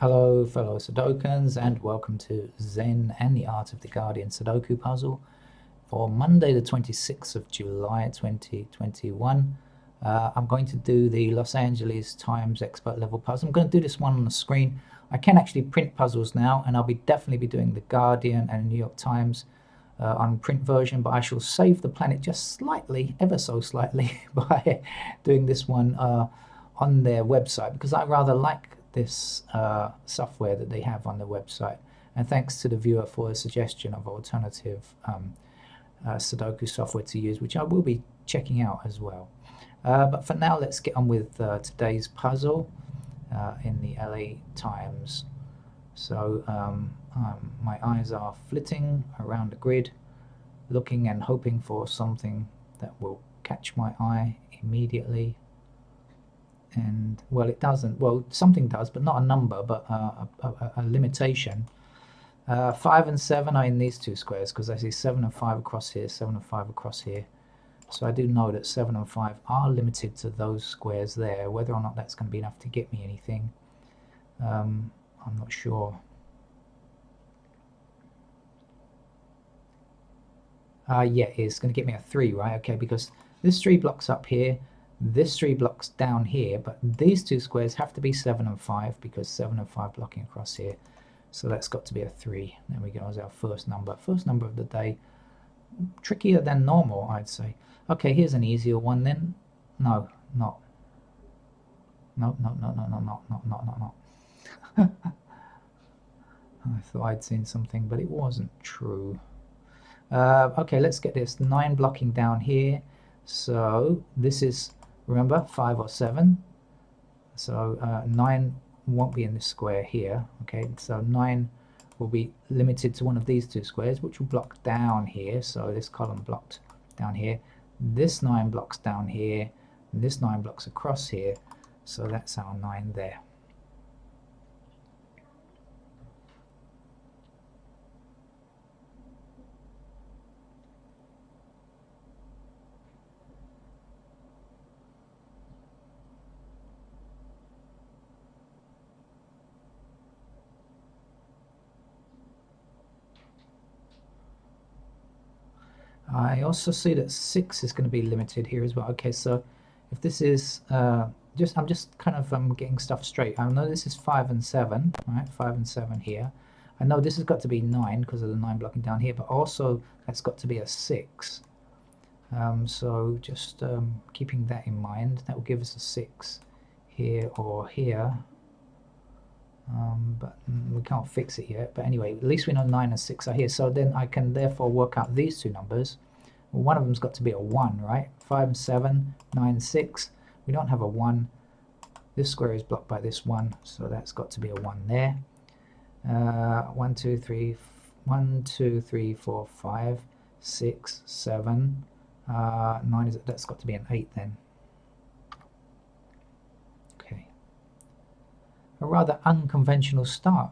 Hello fellow Sudokans and welcome to Zen and the Art of the Guardian Sudoku puzzle for Monday the 26th of July 2021. I'm going to do the Los Angeles Times expert level puzzle. I'm going to do this one on the screen. I can actually print puzzles now, and I'll definitely be doing the Guardian and New York Times on print version, but I shall save the planet just slightly, ever so slightly, by doing this one on their website, because I rather like this software that they have on their website. And thanks to the viewer for a suggestion of alternative Sudoku software to use, which I will be checking out as well. But for now, let's get on with today's puzzle in the LA Times. So my eyes are flitting around the grid, looking and hoping for something that will catch my eye immediately. And well, it doesn't. Well, something does, but not a number, but a limitation. 5 and 7 are in these two squares because I see 7 and 5 across here, 7 and 5 across here. So I do know that 7 and 5 are limited to those squares there. Whether or not that's going to be enough to get me anything, I'm not sure. Yeah, it's going to get me a 3, right? Okay, because this 3 blocks up here, this 3 blocks down here, but these two squares have to be 7 and 5 because 7 and 5 blocking across here. So that's got to be a 3. There we go, as our first number. First number of the day. Trickier than normal, I'd say. Okay, here's an easier one then. No, not. No, no, no, no, no, no, no, no, no, no. I thought I'd seen something, but it wasn't true. Okay, let's get this. 9 blocking down here. So this is, remember, 5 or 7. So 9 won't be in this square here. Okay, so 9 will be limited to one of these two squares, which will block down here. So this column blocked down here. This 9 blocks down here. And this 9 blocks across here. So that's our 9 there. I also see that 6 is going to be limited here as well. Okay, so if this is I'm just kind of getting stuff straight. I know this is 5 and 7, right? 5 and 7 here. I know this has got to be 9 because of the 9 blocking down here, but also that's got to be a 6. So just keeping that in mind, that will give us a 6 here or here. But we can't fix it yet. But anyway, at least we know 9 and 6 are here. So then I can therefore work out these two numbers. Well, one of them's got to be a 1, right? 5 and 7, 9 and 6. We don't have a 1. This square is blocked by this 1, so that's got to be a 1 there. 1, 2, 3, 1, 2, 3, 4, 5, 6, 7. 9 is, that's got to be an 8 then. A rather unconventional start.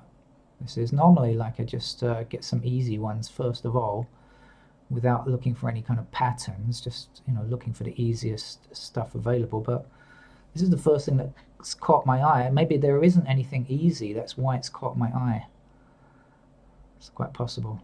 This is normally like I just get some easy ones first of all, without looking for any kind of patterns, just looking for the easiest stuff available. But this is the first thing that's caught my eye. Maybe there isn't anything easy, that's why it's caught my eye. It's quite possible.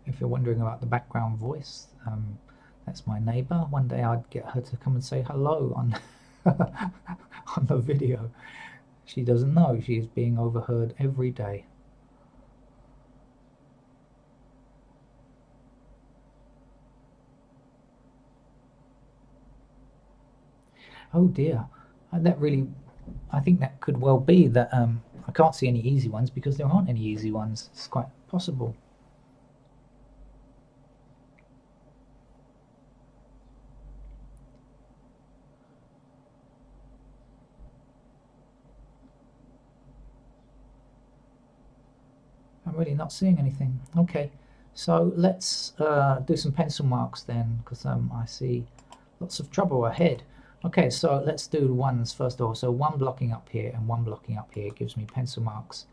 If you're wondering about the background voice, that's my neighbor. One day I'd get her to come and say hello on on the video. She doesn't know she is being overheard every day. Oh dear, that really, I think that could well be that. I can't see any easy ones because there aren't any easy ones. It's quite possible. really not seeing anything. Okay, so let's do some pencil marks then, because I see lots of trouble ahead. Okay, so let's do ones first of all. So one blocking up here and one blocking up here gives me pencil marks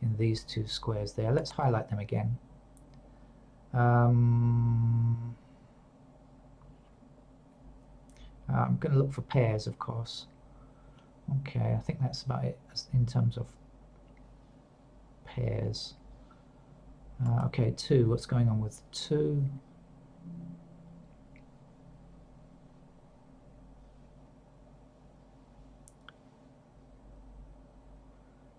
in these two squares there. Let's highlight them again. I'm going to look for pairs, of course. Okay, I think that's about it in terms of pairs. Okay, 2. What's going on with 2?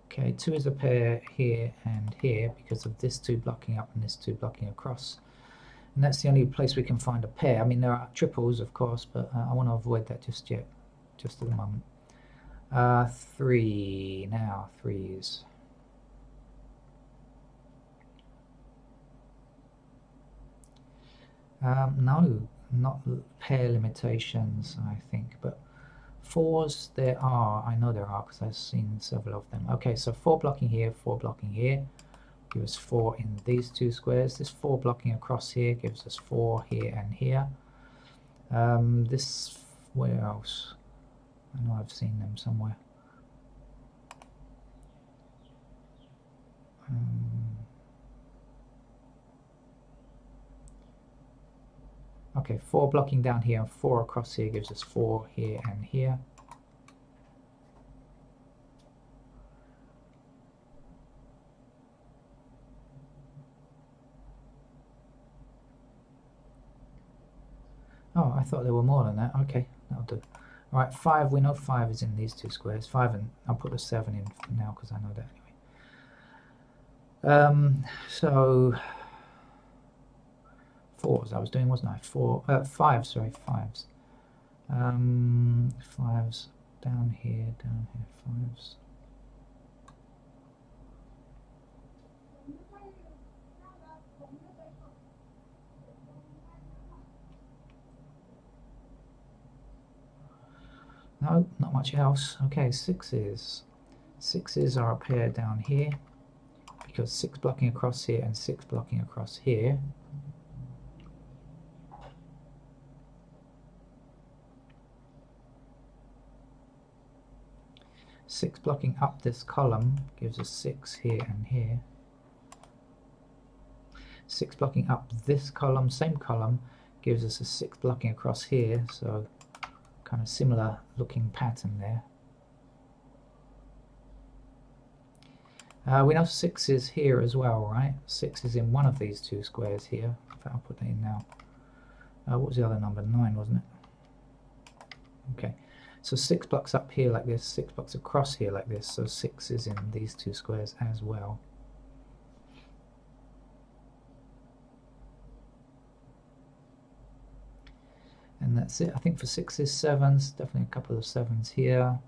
Okay, 2 is a pair here and here because of this 2 blocking up and this 2 blocking across. And that's the only place we can find a pair. I mean, there are triples, of course, but I want to avoid that just yet, just at the moment. 3 now, 3s. No, not pair limitations, I think, but 4s there are. I know there are because I've seen several of them. Okay, so 4 blocking here, 4 blocking here gives us 4 in these two squares. This 4 blocking across here gives us 4 here and here. This, where else? I know I've seen them somewhere. Okay, 4 blocking down here and 4 across here gives us 4 here and here. Oh, I thought there were more than that. Okay, that'll do. All right, 5, we know 5 is in these two squares. 5, and I'll put a 7 in for now because I know that anyway. So 4s I was doing, wasn't I? 5, sorry, 5s. 5s down here, 5s. No, not much else. Okay, 6s. 6s are a pair down here because 6 blocking across here and 6 blocking across here. Six blocking up this column gives us 6 here and here. 6 blocking up this column, same column, gives us a 6 blocking across here, so kind of similar looking pattern there. We know 6 is here as well, right? 6 is in one of these two squares here. In fact, I'll put that in now. What was the other number? 9, wasn't it? Okay, so 6 blocks up here like this, 6 blocks across here like this, so 6 is in these two squares as well. And that's it, I think, for 6s, 7s, definitely a couple of 7s here.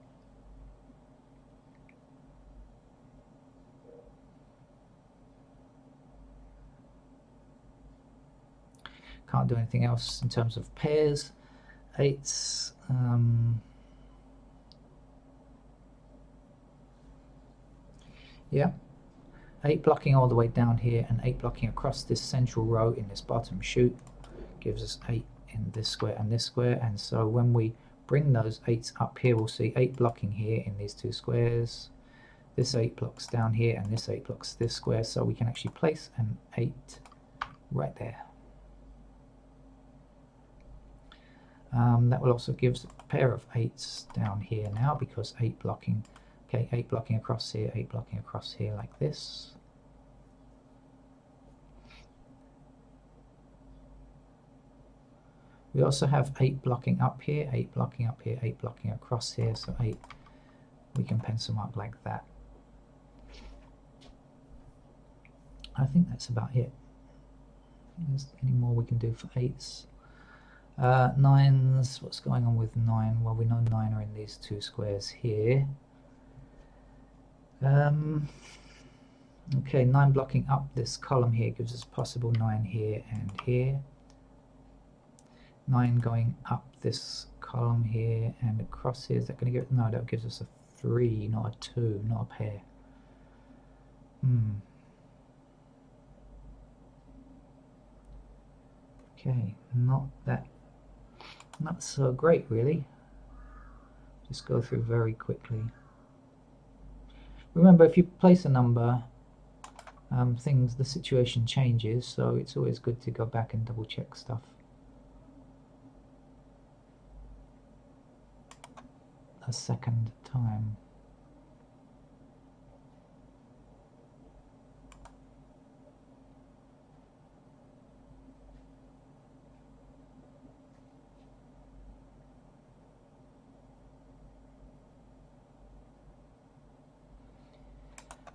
Can't do anything else in terms of pairs. 8s, yeah, 8 blocking all the way down here and 8 blocking across this central row in this bottom chute gives us 8 in this square and this square, and so when we bring those 8s up here we'll see 8 blocking here in these two squares, this 8 blocks down here and this 8 blocks this square, so we can actually place an 8 right there. That will also give us a pair of 8s down here now because 8 blocking, okay, 8 blocking across here, 8 blocking across here like this. We also have 8 blocking up here, 8 blocking up here, 8 blocking across here, so 8 we can pencil mark like that. I think that's about it. Is there any more we can do for 8s? 9s, what's going on with 9? Well, we know 9 are in these two squares here. Okay, 9 blocking up this column here gives us possible 9 here and here. 9 going up this column here and across here, is that going to give it? No, that gives us a 3, not a 2, not a pair. Okay, not so great really. Just go through very quickly. Remember, if you place a number, the situation changes, so it's always good to go back and double check stuff. A second time.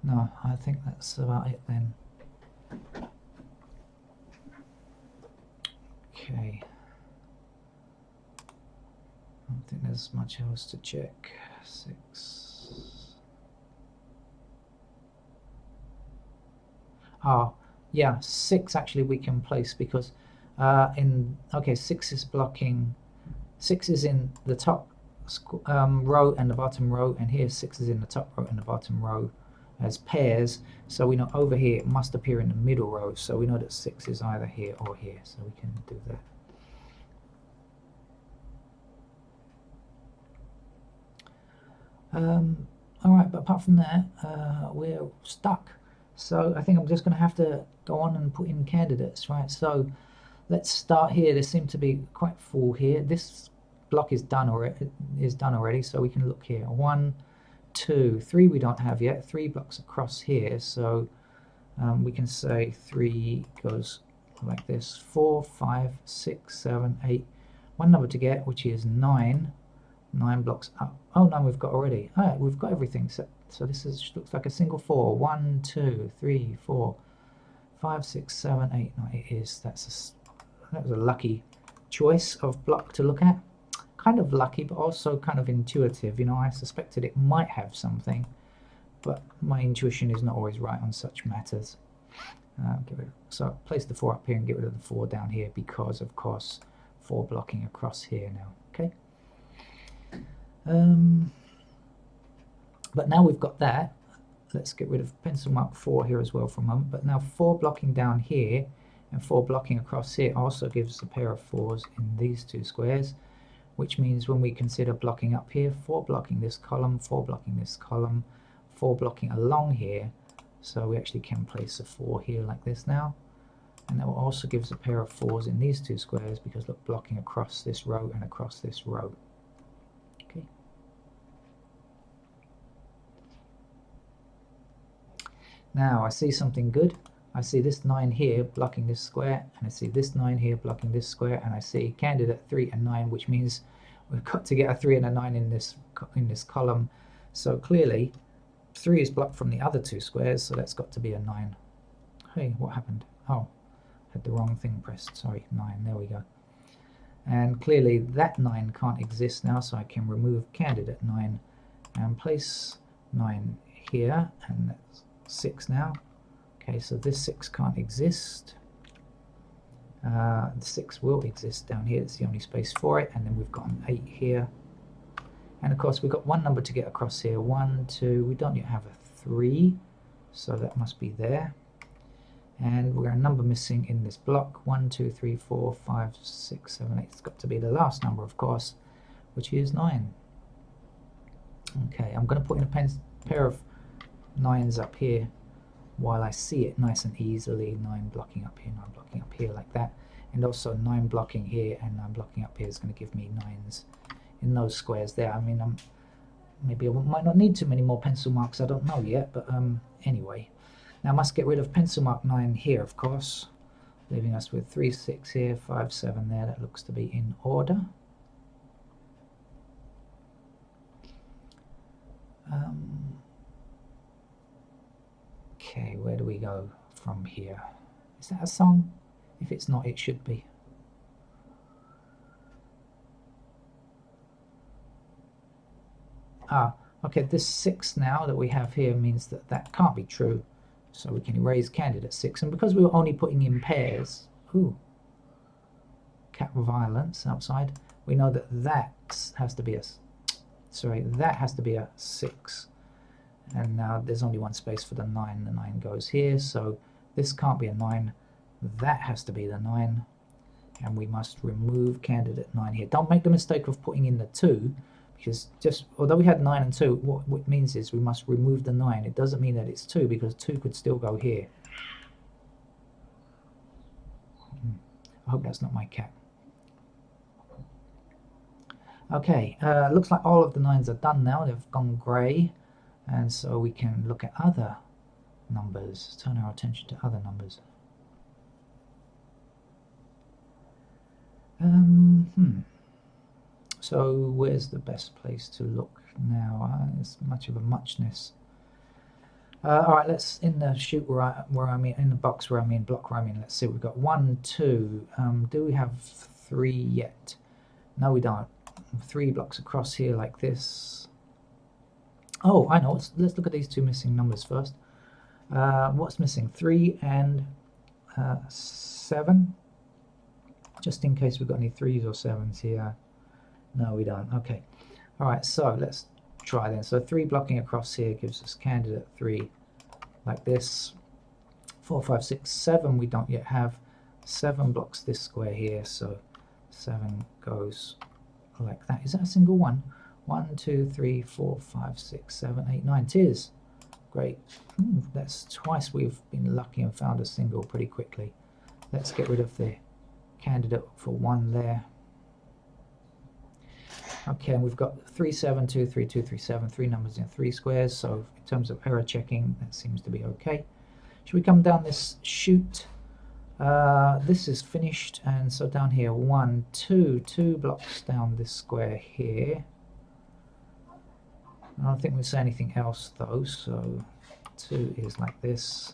No, I think that's about it then. Okay. I don't think there's much else to check. 6. Oh, yeah, 6 actually we can place because okay, 6 is blocking. 6 is in the top row and the bottom row, and here 6 is in the top row and the bottom row as pairs, so we know over here it must appear in the middle row, so we know that 6 is either here or here, so we can do that. Alright, but apart from that, we're stuck. So I think I'm just going to have to go on and put in candidates, right? So let's start here. They seem to be quite full here. This block is done already, so we can look here. 1, 2, 3 we don't have yet. 3 blocks across here, so we can say 3 goes like this. 4, 5, 6, 7, 8. One number to get, which is 9. 9 blocks up. Oh no, we've got already. Alright, we've got everything. So this looks like a single 4. 1, 2, 3, 4, 5, 6, 7, 8. No, it is. That was a lucky choice of block to look at. Kind of lucky, but also kind of intuitive. You know, I suspected it might have something, but my intuition is not always right on such matters. So place the 4 up here and get rid of the 4 down here because, of course, 4 blocking across here now. Okay. But now we've got that, let's get rid of pencil mark 4 here as well for a moment. But now 4 blocking down here and 4 blocking across here also gives us a pair of 4s in these 2 squares, which means when we consider blocking up here, 4 blocking this column, 4 blocking this column, 4 blocking along here, so we actually can place a 4 here like this now. And that will also give us a pair of 4s in these 2 squares because look, blocking across this row and across this row. Okay. Now I see something good. I see this 9 here blocking this square, and I see this 9 here blocking this square, and I see candidate 3 and 9, which means we've got to get a 3 and a 9 in this column. So clearly 3 is blocked from the other 2 squares, so that's got to be a 9. Hey, what happened? Oh, had the wrong thing pressed. Sorry, 9. There we go. And clearly that 9 can't exist now, so I can remove candidate 9 and place 9 here, and that's 6 now. Okay, so this 6 can't exist. The 6 will exist down here. It's the only space for it. And then we've got an 8 here. And of course we've got one number to get across here. 1, 2. We don't yet have a 3, so that must be there. And we're a number missing in this block. 1, 2, 3, 4, 5, 6, 7, 8. It's got to be the last number, of course, which is 9. Okay, I'm going to put in a pair of 9s up here while I see it nice and easily. 9 blocking up here, 9 blocking up here like that, and also 9 blocking here and 9 blocking up here is going to give me 9s in those squares there. I mean, maybe I might not need too many more pencil marks, I don't know yet, but anyway. Now I must get rid of pencil mark 9 here, of course, leaving us with 3, 6 here, 5, 7 there. That looks to be in order. Okay, where do we go from here? Is that a song? If it's not, it should be. Okay, this 6 now that we have here means that that can't be true. So we can erase candidate 6. And because we were only putting in pairs, ooh, cat violence outside, we know that that has to be a, that has to be a 6. And now there's only one space for the 9. The 9 goes here, so this can't be a 9. That has to be the 9. and we must remove candidate 9 here. Don't make the mistake of putting in the 2, because just although we had 9 and 2, what it means is we must remove the 9. It doesn't mean that it's 2, because 2 could still go here. I hope that's not my cat. Okay, looks like all of the 9s are done now. They've gone grey, and so we can look at other numbers, turn our attention to other numbers. So where's the best place to look now? It's much of a muchness. All right, let's, in the shoot where I'm in the box where I'm in, block where I'm in, let's see, we've got 1, 2. Do we have 3 yet? No, we don't. 3 blocks across here like this. Oh, I know. Let's look at these 2 missing numbers first. What's missing? 3 and 7. Just in case we've got any 3s or 7s here. No, we don't. Okay. All right, so let's try then. So 3 blocking across here gives us candidate 3 like this. 4, 5, 6, 7 we don't yet have. 7 blocks this square here, so 7 goes like that. Is that a single one? 1, 2, 3, 4, 5, 6, 7, 8, 9. It is. Great. That's twice we've been lucky and found a single pretty quickly. Let's get rid of the candidate for 1 there. Okay, and we've got 3, 7, 2, 3, 2, 3, 7, 3 numbers in 3 squares, so in terms of error checking, that seems to be okay. Should we come down this chute? This is finished, and so down here, 1, 2 blocks down this square here. I don't think we'll say anything else though, so 2 is like this.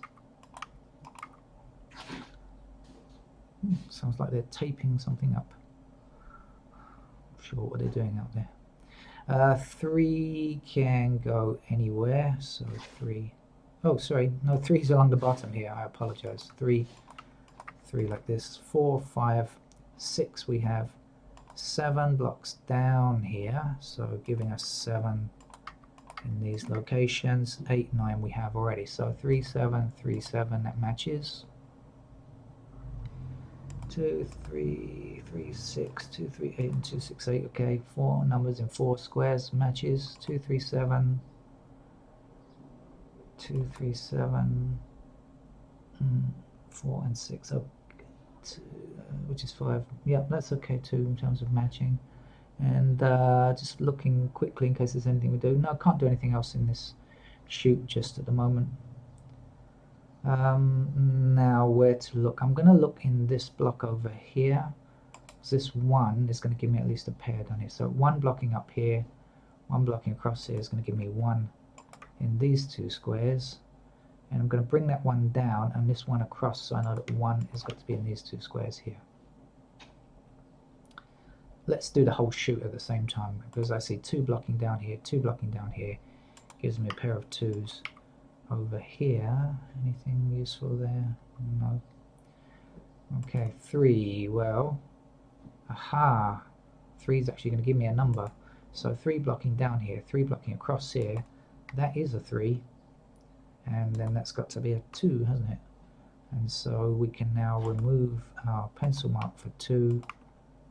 Sounds like they're taping something up. Sure what they're doing out there. 3 can go anywhere, so 3. Oh, sorry, no, 3's along the bottom here. I apologize. 3 like this. 4, 5, 6 we have. 7 blocks down here, so giving us 7 in these locations. 8, 9 we have already. So 3, 7, 3, 7, that matches. 2, 3, 3, 6, 2, 3, 8, and 2, 6, 8. Okay, 4 numbers in 4 squares matches. 2, 3, 7, 2, 3, 7, 4 and 6. Oh, 2, which is 5. Yeah, that's okay too in terms of matching. And just looking quickly in case there's anything we do. No, I can't do anything else in this shoot just at the moment. Now where to look? I'm going to look in this block over here. This 1 is going to give me at least a pair down here. So 1 blocking up here, 1 blocking across here is going to give me 1 in these 2 squares. And I'm going to bring that 1 down and this 1 across, so I know that 1 has got to be in these 2 squares here. Let's do the whole shoot at the same time, because I see 2 blocking down here, 2 blocking down here. Gives me a pair of 2s. Over here, anything useful there? No. Okay, 3, well, aha, 3 is actually going to give me a number. So 3 blocking down here, 3 blocking across here, that is a 3. And then that's got to be a 2, hasn't it? And so we can now remove our pencil mark for 2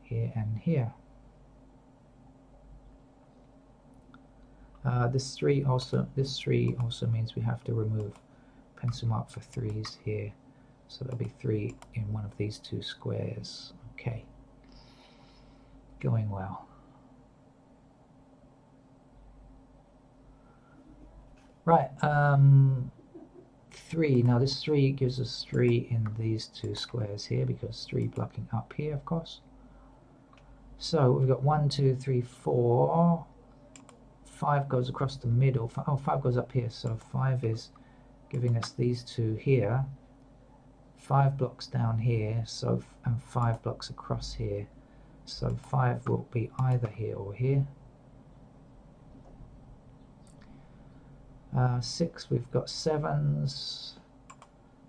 here and here. This 3 also means we have to remove pencil mark for 3s here, so there'll be 3 in one of these 2 squares. Okay, going well. Right, 3. Now this 3 gives us 3 in these 2 squares here, because 3 blocking up here, of course. So we've got 1, 2, 3, 4. 5 goes across the middle. Oh, 5 goes up here, so 5 is giving us these 2 here. 5 blocks down here, so and 5 blocks across here. So 5 will be either here or here. 6, we've got 7s.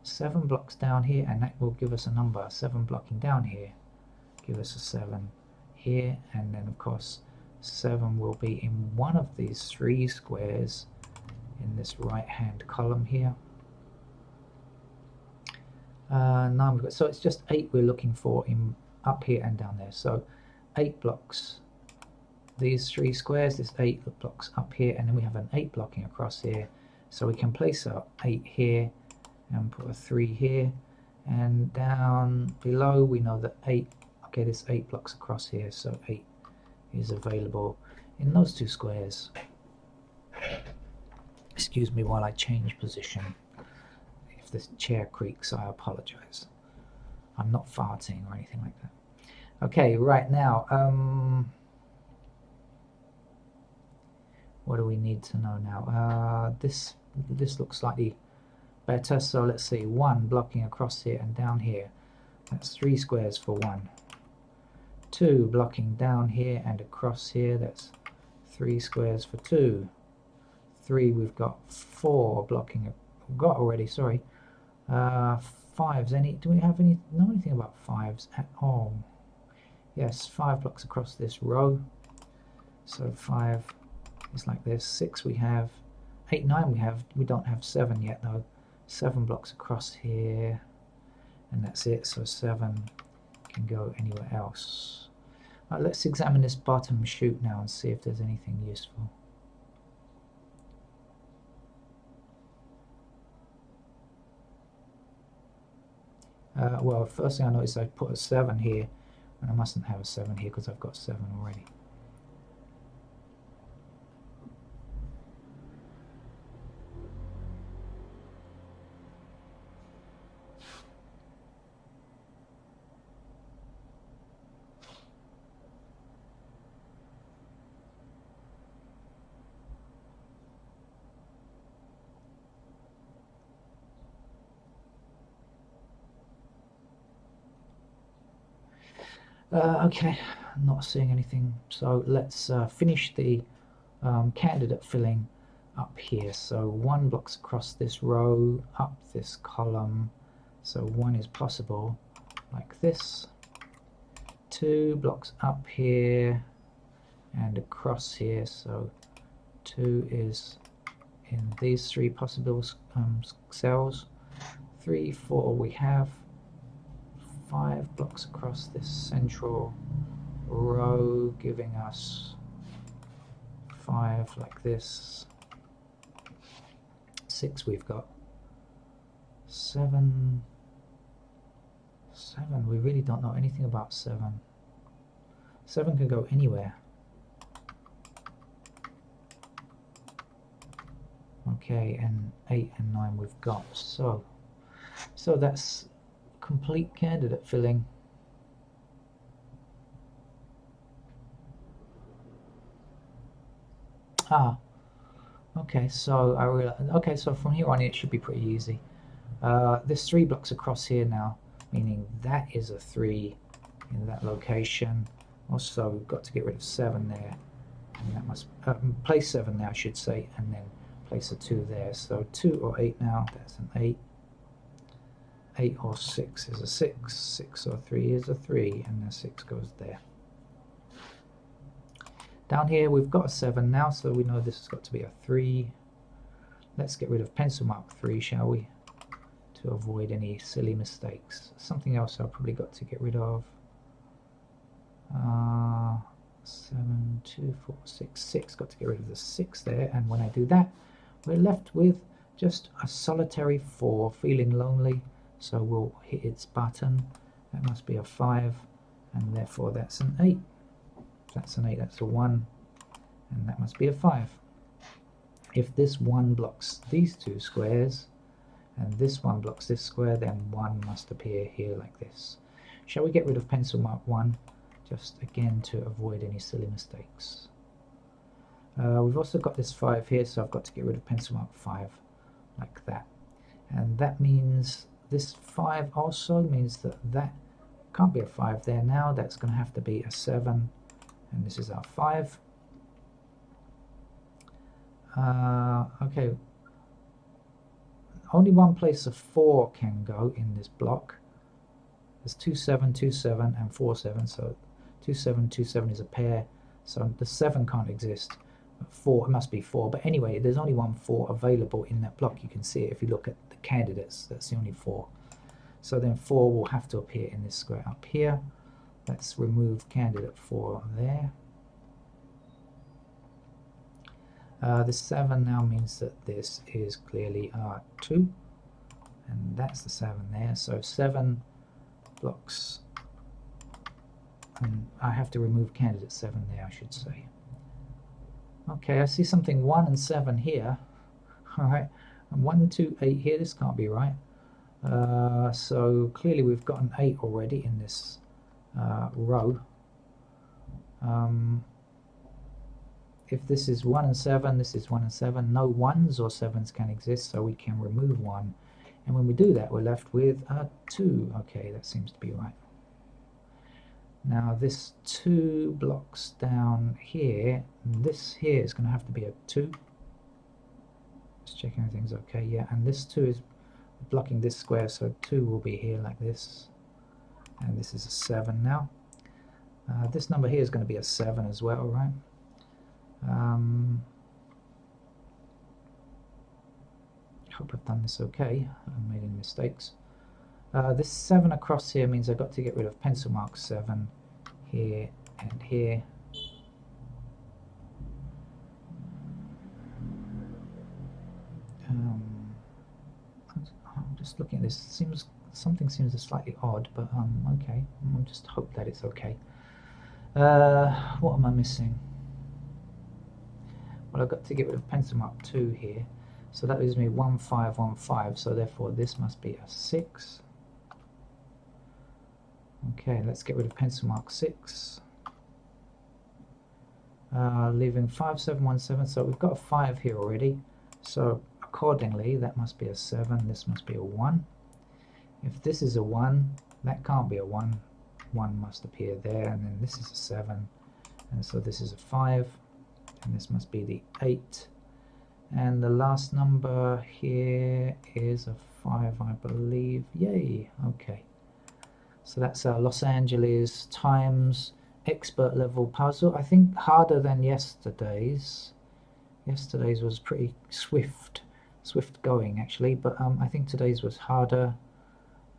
7 blocks down here, and that will give us a number. 7 blocking down here, give us a 7 here, and then of course 7 will be in one of these 3 squares in this right hand column here. 9 we've got, so it's just 8 we're looking for in up here and down there. So 8 blocks. These 3 squares, this 8 blocks up here, and then we have an 8 blocking across here. So we can place our 8 here and put a 3 here, and down below we know that 8, okay, there's 8 blocks across here, so 8 is available in those 2 squares. Excuse me while I change position. If this chair creaks, I apologize. I'm not farting or anything like that. Okay, right now, what do we need to know now? This looks slightly better, so let's see, 1 blocking across here and down here. That's 3 squares for 1. 2 blocking down here and across here. That's 3 squares for 2. 3, we've got 4 blocking. We've got already. Sorry. 5s. Do we have know anything about 5s at all? Yes, 5 blocks across this row. So 5 is like this. 6 we have. 8, 9 we have. We don't have 7 yet though. 7 blocks across here, and that's it. So 7 can go anywhere else. Right, let's examine this bottom chute now and see if there's anything useful. Well, first thing I noticed, I put a 7 here, and I mustn't have a 7 here because I've got 7 already. Okay, I'm not seeing anything, so let's finish the candidate filling up here. So 1 blocks across this row, up this column, so 1 is possible like this. 2 blocks up here and across here, so 2 is in these 3 possible cells. 3, 4 we have. 5 blocks across this central row, giving us 5 like this. 6 we've got. 7, we really don't know anything about 7. 7 can go anywhere. Okay, and 8 and 9 we've got. So that's complete candidate filling. Okay, so I realize, okay, so from here on it should be pretty easy. There's 3 blocks across here now, meaning that is a 3 in that location. Also, we've got to get rid of 7 there, and that must place 7 there, I should say, and then place a 2 there. So 2 or 8 now, that's an 8. 8 or 6 is a 6, 6 or 3 is a 3, and the 6 goes there. Down here we've got a 7 now, so we know this has got to be a 3. Let's get rid of pencil mark 3, shall we, to avoid any silly mistakes. Something else I've probably got to get rid of. 7, 2, 4, 6, 6. Got to get rid of the 6 there, and when I do that, we're left with just a solitary 4, feeling lonely. So we'll hit its button. That must be a 5, and therefore that's an 8. That's an 8, that's a 1, and that must be a 5. If this 1 blocks these 2 squares, and this 1 blocks this square, then 1 must appear here like this. Shall we get rid of pencil mark 1, just again to avoid any silly mistakes. We've also got this 5 here, so I've got to get rid of pencil mark 5, like that. And that means this 5 also means that that can't be a 5 there now. That's going to have to be a 7, and this is our 5. Okay, only one place of 4 can go in this block. There's 2 7 2 7 and 4 7, so 2 7 2 7 is a pair, so the 7 can't exist. 4, it must be 4, but anyway, there's only one 4 available in that block. You can see it if you look at the candidates, that's the only 4. So then 4 will have to appear in this square up here. Let's remove candidate 4 there. The 7 now means that this is clearly R2, and that's the 7 there. So 7 blocks, and I have to remove candidate 7 there, I should say. Okay, I see something 1 and 7 here. Alright, and 1, 2, 8 here, this can't be right. So clearly we've got an 8 already in this row. If this is 1 and 7, this is 1 and 7. No 1s or 7s can exist, so we can remove 1. And when we do that, we're left with a 2. Okay, that seems to be right. Now this 2 blocks down here, this here is going to have to be a 2. Just checking everything's okay. Yeah, and this 2 is blocking this square, so 2 will be here like this. And this is a 7 now. This number here is going to be a 7 as well, right? Hope I've done this okay. I haven't made any mistakes. This 7 across here means I've got to get rid of pencil mark 7 here and here. I'm just looking at this. Something seems slightly odd, but okay. I'll just hope that it's okay. What am I missing? Well, I've got to get rid of pencil mark 2 here, so that leaves me 1, 5, 1, 5, so therefore this must be a 6. Okay, let's get rid of pencil mark 6. Leaving 5, 7, 1, 7, so we've got a 5 here already, so accordingly that must be a 7, this must be a 1. If this is a 1, that can't be a 1. 1 must appear there, and then this is a 7, and so this is a 5. And this must be the 8, and the last number here is a 5, I believe. Yay! Okay, so that's Los Angeles times expert level puzzle. I think harder than yesterday's. Yesterday's was pretty swift going actually, but I think today's was harder,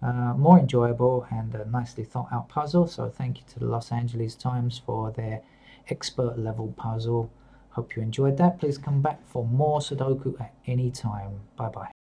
more enjoyable, and a nicely thought out puzzle. So thank you to the Los Angeles Times for their expert level puzzle. Hope you enjoyed that. Please come back for more Sudoku at any time. Bye bye.